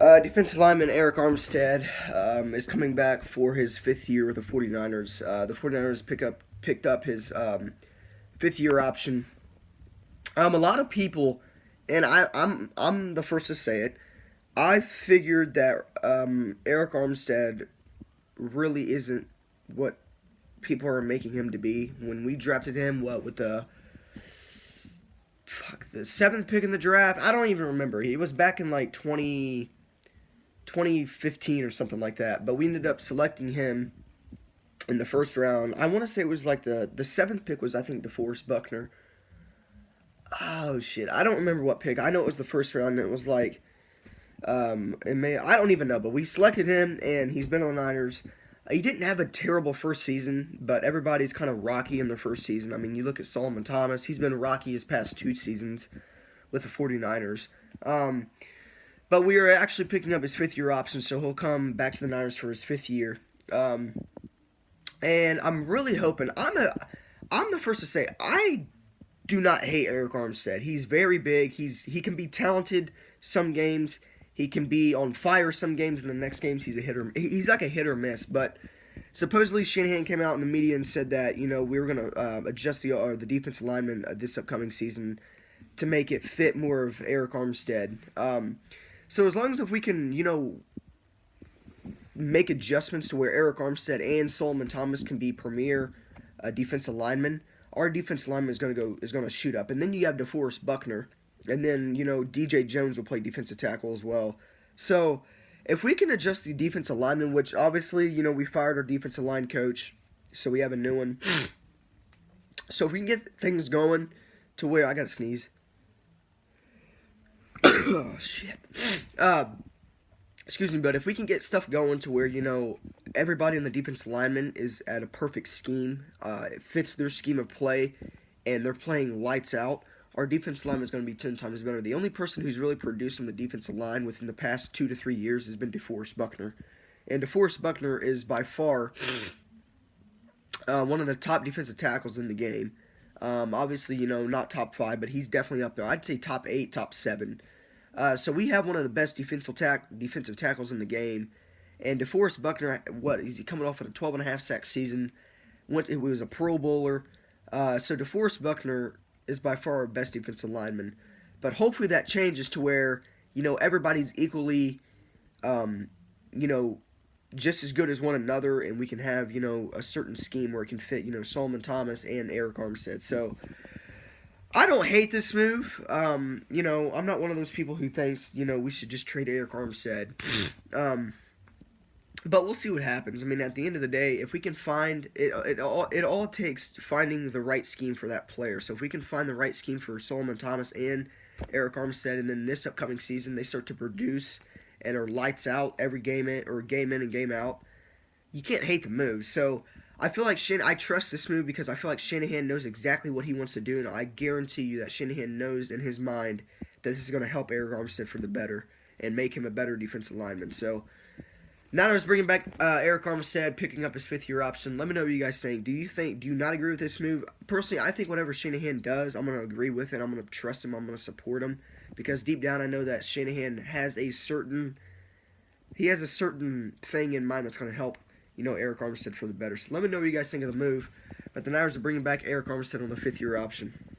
Defensive lineman Arik Armstead is coming back for his 5th year with the 49ers. The 49ers picked up his 5th-year option. A lot of people, and I'm the first to say it. I figured that Arik Armstead really isn't what people are making him to be. When we drafted him, with the seventh pick in the draft, I don't even remember. He was back in like 2015 or something like that. But we ended up selecting him in the first round. I want to say it was like the seventh pick was, I think, DeForest Buckner. Oh shit, I don't remember what pick. I know it was the first round. And it was like, I don't even know. But we selected him, and he's been on the Niners. He didn't have a terrible first season, but everybody's kind of rocky in their first season. I mean, you look at Solomon Thomas. He's been rocky his past 2 seasons with the 49ers. But we are actually picking up his 5th-year option, so he'll come back to the Niners for his 5th year. And I'm really hoping. I'm the first to say I do not hate Arik Armstead. He's very big. He can be talented some games. He can be on fire some games, and the next games he's like a hit or miss. But supposedly Shanahan came out in the media and said that we were going to adjust the defensive lineman this upcoming season to make it fit more of Arik Armstead. So as long as if we can make adjustments to where Arik Armstead and Solomon Thomas can be premier defensive linemen, our defensive lineman is going to shoot up, and then you have DeForest Buckner. And then, DJ Jones will play defensive tackle as well. So, if we can adjust the defensive lineman, which obviously, we fired our defensive line coach, so we have a new one. So, if we can get things going to where... I gotta sneeze. Oh, shit. Excuse me, but if we can get stuff going to where, everybody in the defensive lineman is at a perfect scheme, it fits their scheme of play, and they're playing lights out, our defensive line is going to be 10 times better. The only person who's really produced on the defensive line within the past 2 to 3 years has been DeForest Buckner. And DeForest Buckner is by far one of the top defensive tackles in the game. Obviously, not top 5, but he's definitely up there. I'd say top 8, top 7. So we have one of the best defensive tackles in the game. And DeForest Buckner, is he coming off of a 12.5 sack season? He was a Pro Bowler. So DeForest Buckner is by far our best defensive lineman. But hopefully that changes to where, everybody's equally, just as good as one another, and we can have, a certain scheme where it can fit, Solomon Thomas and Arik Armstead. So, I don't hate this move. I'm not one of those people who thinks, we should just trade Arik Armstead. But we'll see what happens. I mean, at the end of the day, if we can find it all takes finding the right scheme for that player. So if we can find the right scheme for Solomon Thomas and Arik Armstead, and then this upcoming season they start to produce and are lights out every game in and game out, you can't hate the move. So I feel like I trust this move because I feel like Shanahan knows exactly what he wants to do, and I guarantee you that Shanahan knows in his mind that this is going to help Arik Armstead for the better and make him a better defensive lineman. So. Niners bringing back Arik Armstead, picking up his 5th-year option. Let me know what you guys think. Do you not agree with this move? Personally, I think whatever Shanahan does, I'm going to agree with it. I'm going to trust him. I'm going to support him. Because deep down, I know that Shanahan has a certain thing in mind that's going to help, Arik Armstead for the better. So let me know what you guys think of the move. But the Niners are bringing back Arik Armstead on the 5th-year option.